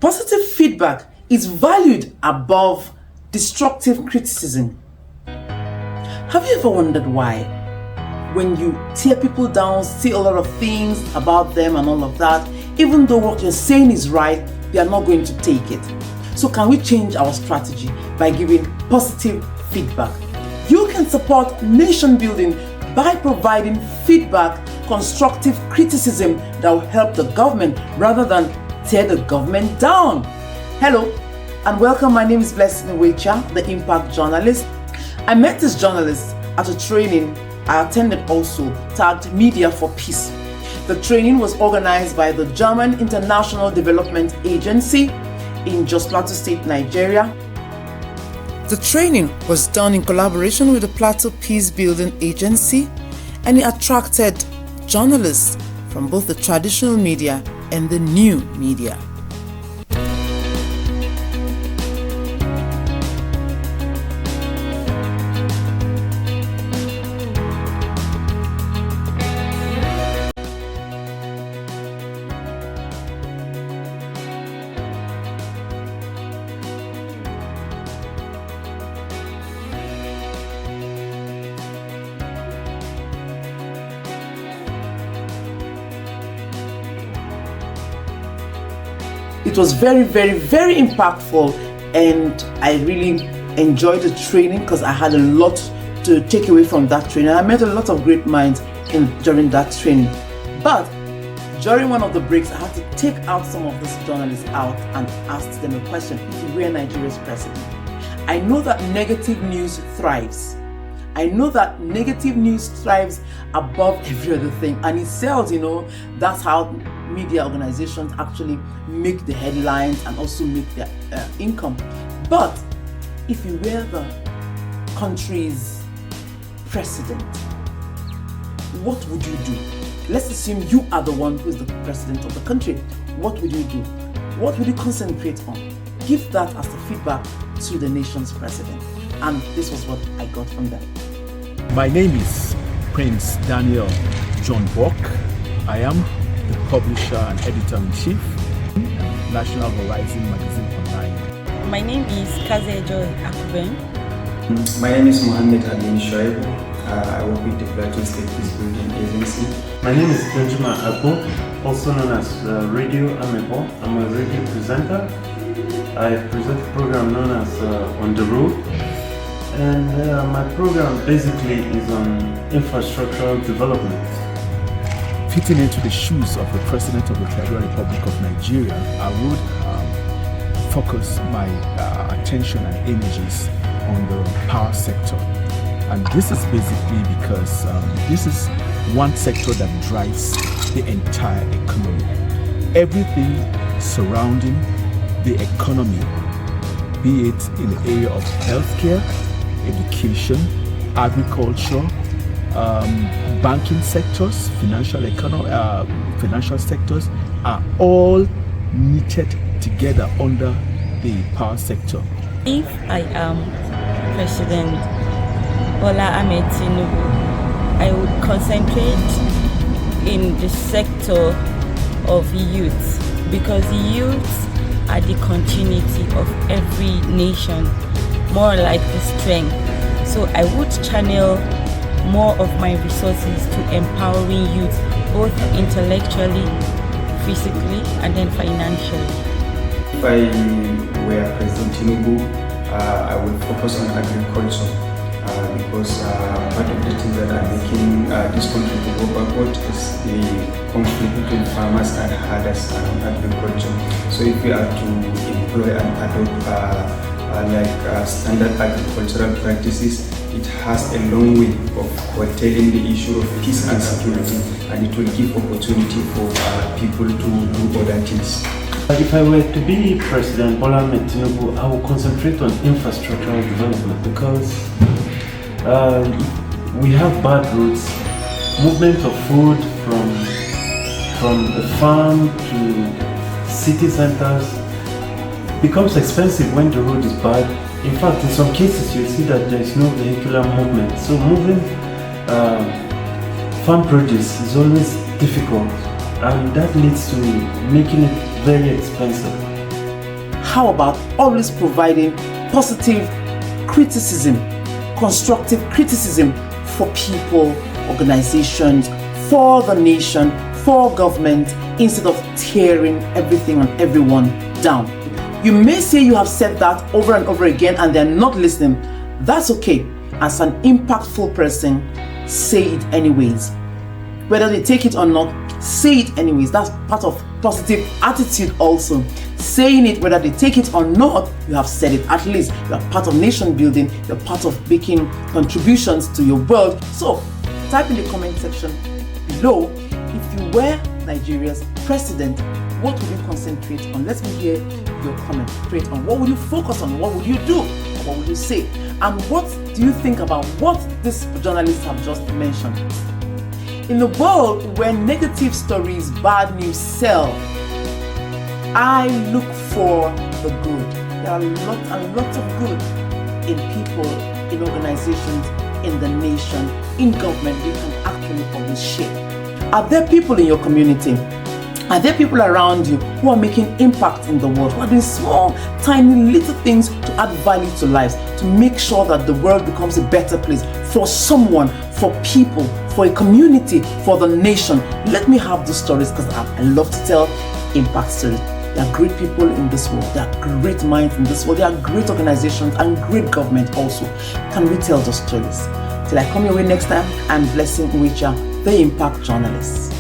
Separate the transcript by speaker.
Speaker 1: Positive feedback is valued above destructive criticism. Have you ever wondered why? When you tear people down, say a lot of things about them and all of that, even though what you're saying is right, they are not going to take it. So can we change our strategy by giving positive feedback? You can support nation building by providing feedback, constructive criticism that will help the government rather than tear the government down. Hello and welcome. My name is Blessing Wecha, the Impact Journalist. I met this journalist at a training I attended also, tagged Media for Peace. The training was organized by the German International Development Agency in Jos Plateau State, Nigeria. The training was done in collaboration with the Plateau Peace Building Agency, and it attracted journalists from both the traditional media and the new media. It was very impactful, and I really enjoyed the training because I had a lot to take away from that training. I met a lot of great minds during that training. But during one of the breaks, I had to take out some of these journalists out and ask them a question. If you were Nigeria's president, I know that negative news thrives. I know that negative news thrives above every other thing, and it sells, that's how media organizations actually make the headlines and also make their income. But if you were the country's president, what would you do? Let's assume you are the one who is the president of the country. What would you do? What would you concentrate on? Give that as the feedback to the nation's president. And this was what I got from them.
Speaker 2: My name is Prince Daniel John Bock. I am the publisher and editor-in-chief, National Horizon Magazine Online.
Speaker 3: My name is Kazejo Akuben.
Speaker 4: My name is Mohammed Amin Shoaib. I work with the Plateau State Peace Building Agency.
Speaker 5: My name is Benjamin Akpo, also known as Radio Amebo. I'm a radio presenter. I present a program known as On the Road. And my program basically is on infrastructural development.
Speaker 2: Fitting into the shoes of the President of the Federal Republic of Nigeria, I would focus my attention and energies on the power sector. And this is basically because this is one sector that drives the entire economy. Everything surrounding the economy, be it in the area of healthcare, education, agriculture, banking sectors, financial sectors are all knitted together under the power sector.
Speaker 3: If I am President Bola Ahmed Tinubu, I would concentrate in the sector of youth, because youth are the continuity of every nation, more like the strength. So I would channel more of my resources to empowering youth, both intellectually, physically, and then financially.
Speaker 4: If I were President Tinubu, I would focus on agriculture because part of the things that are making this country to go backward is the conflict between farmers and herders around agriculture. So if we are to employ and adopt standard agricultural practices, it has a long way of curtailing the issue of peace and security, and it will give opportunity for people to do other things.
Speaker 5: If I were to be President Bola Ahmed Tinubu, I will concentrate on infrastructural development because we have bad roads. Movement of food from the farm to city centers becomes expensive when the road is bad. In fact, in some cases you see that there is no vehicular movement. So moving farm produce is always difficult, and that leads to making it very expensive.
Speaker 1: how about always providing positive criticism, constructive criticism for people, organizations, for the nation, for government, instead of tearing everything and everyone down. You may say you have said that over and over again and they're not listening. That's okay. As an impactful person, say it anyways. Whether they take it or not, say it anyways. That's part of positive attitude also. Saying it whether they take it or not, you have said it. At least you are part of nation building, you're part of making contributions to your world. So type in the comment section below, if you were Nigeria's president, what would you concentrate on? Let me hear your comment. Straight on what would you focus on? What would you do? What would you say? And what do you think about what these journalists have just mentioned? In a world where negative stories, bad news sell, I look for the good. There are lots and lots of good in people, in organizations, in the nation, in government. We can actually always share. Are there people in your community? Are there people around you who are making impact in the world, who are doing small, tiny, little things to add value to lives, to make sure that the world becomes a better place for someone, for people, for a community, for the nation? Let me have those stories, because I love to tell impact stories. There are great people in this world. There are great minds in this world. There are great organizations and great government also. Can we tell those stories? Till I come your way next time, I'm Blessing Uwicha, the Impact Journalist.